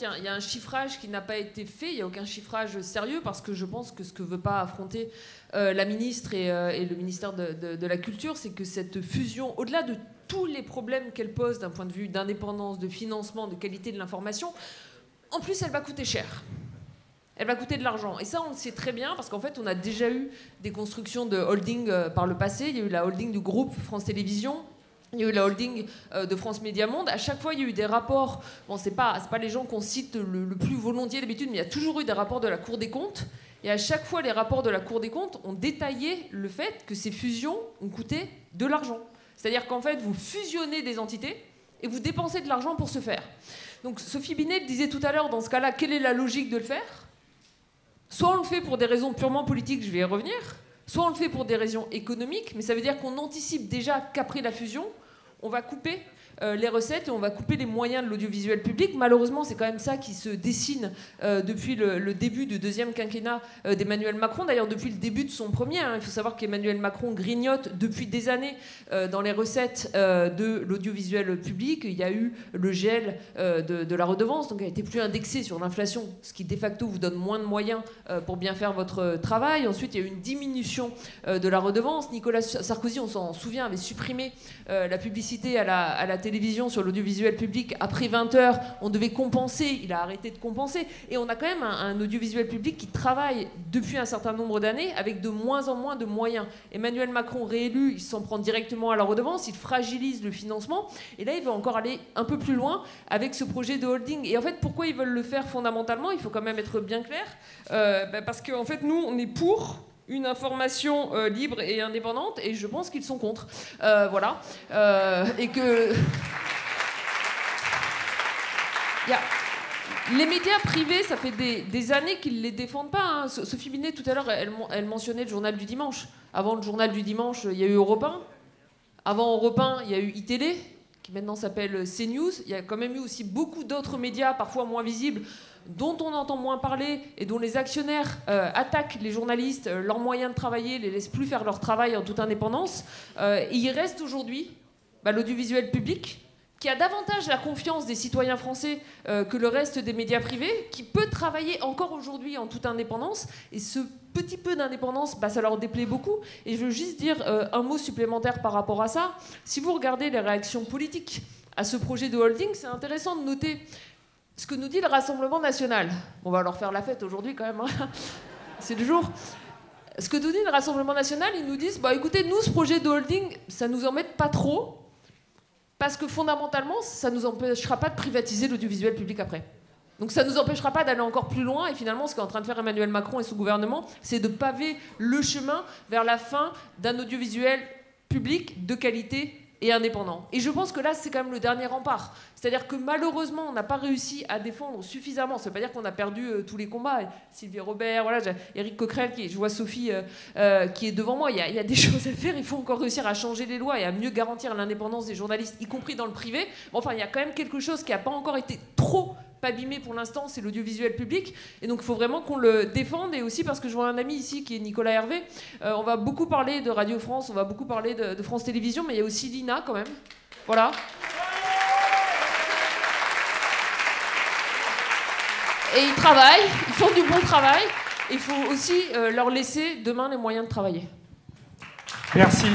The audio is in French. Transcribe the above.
il y a un chiffrage qui n'a pas été fait, il n'y a aucun chiffrage sérieux, parce que je pense que ce que ne veut pas affronter la ministre et le ministère de la Culture, c'est que cette fusion, au-delà de tous les problèmes qu'elle pose d'un point de vue d'indépendance, de financement, de qualité de l'information, en plus, elle va coûter cher. Elle va coûter de l'argent. Et ça, on le sait très bien, parce qu'en fait, on a déjà eu des constructions de holding par le passé. Il y a eu la holding du groupe France Télévisions, il y a eu la holding de France Média Monde. À chaque fois, il y a eu des rapports. Bon, c'est pas les gens qu'on cite le plus volontiers d'habitude, mais il y a toujours eu des rapports de la Cour des comptes. Et à chaque fois, les rapports de la Cour des comptes ont détaillé le fait que ces fusions ont coûté de l'argent. C'est-à-dire qu'en fait, vous fusionnez des entités et vous dépensez de l'argent pour ce faire. Donc, Sophie Binet disait tout à l'heure, dans ce cas-là, quelle est la logique de le faire ? Soit on le fait pour des raisons purement politiques, je vais y revenir, soit on le fait pour des raisons économiques, mais ça veut dire qu'on anticipe déjà qu'après la fusion, on va couper les recettes et on va couper les moyens de l'audiovisuel public. Malheureusement, c'est quand même ça qui se dessine depuis le début du deuxième quinquennat d'Emmanuel Macron. D'ailleurs, depuis le début de son premier. Il faut savoir qu'Emmanuel Macron grignote depuis des années dans les recettes de l'audiovisuel public. Il y a eu le gel de la redevance, donc elle n'était plus indexée sur l'inflation, ce qui de facto vous donne moins de moyens pour bien faire votre travail. Ensuite, il y a eu une diminution de la redevance. Nicolas Sarkozy, on s'en souvient, avait supprimé la publicité à la télévision sur l'audiovisuel public. Après 20h, on devait compenser. Il a arrêté de compenser. Et on a quand même un audiovisuel public qui travaille depuis un certain nombre d'années avec de moins en moins de moyens. Emmanuel Macron réélu, il s'en prend directement à la redevance, il fragilise le financement. Et là, il veut encore aller un peu plus loin avec ce projet de holding. Et en fait, pourquoi ils veulent le faire fondamentalement ? Il faut quand même être bien clair. Parce qu'en fait, nous, on est pour une information libre et indépendante, et je pense qu'ils sont contre. Voilà. Et que... Les médias privés, ça fait des années qu'ils ne les défendent pas. Hein. Sophie Binet, tout à l'heure, elle mentionnait le journal du dimanche. Avant le journal du dimanche, il y a eu Europe 1. Avant Europe 1, il y a eu iTélé, qui maintenant s'appelle CNews. Il y a quand même eu aussi beaucoup d'autres médias, parfois moins visibles, dont on entend moins parler et dont les actionnaires attaquent les journalistes, leurs moyens de travailler, les laissent plus faire leur travail en toute indépendance. Et il reste aujourd'hui l'audiovisuel public, qui a davantage la confiance des citoyens français que le reste des médias privés, qui peut travailler encore aujourd'hui en toute indépendance. Et ce petit peu d'indépendance, ça leur déplaît beaucoup. Et je veux juste dire un mot supplémentaire par rapport à ça. Si vous regardez les réactions politiques à ce projet de holding, c'est intéressant de noter ce que nous dit le Rassemblement national. On va leur faire la fête aujourd'hui quand même, hein. C'est le jour. Ce que nous dit le Rassemblement national, ils nous disent écoutez, nous, ce projet de holding, ça nous embête pas trop, parce que fondamentalement, ça nous empêchera pas de privatiser l'audiovisuel public après. Donc ça nous empêchera pas d'aller encore plus loin, et finalement, ce qu'est en train de faire Emmanuel Macron et son gouvernement, c'est de paver le chemin vers la fin d'un audiovisuel public de qualité et indépendant. Et je pense que là, c'est quand même le dernier rempart. C'est-à-dire que malheureusement, on n'a pas réussi à défendre suffisamment. Ça ne veut pas dire qu'on a perdu tous les combats. Sylvie Robert, voilà, Éric Coquerel, je vois Sophie qui est devant moi. Il y a des choses à faire. Il faut encore réussir à changer les lois et à mieux garantir l'indépendance des journalistes, y compris dans le privé. Bon, enfin, il y a quand même quelque chose qui n'a pas encore été trop abîmé pour l'instant, c'est l'audiovisuel public. Et donc, il faut vraiment qu'on le défende. Et aussi parce que je vois un ami ici qui est Nicolas Hervé. On va beaucoup parler de Radio France, on va beaucoup parler de France Télévisions, mais il y a aussi l'INA quand même. Voilà. Et ils travaillent, ils font du bon travail. Il faut aussi leur laisser demain les moyens de travailler. Merci.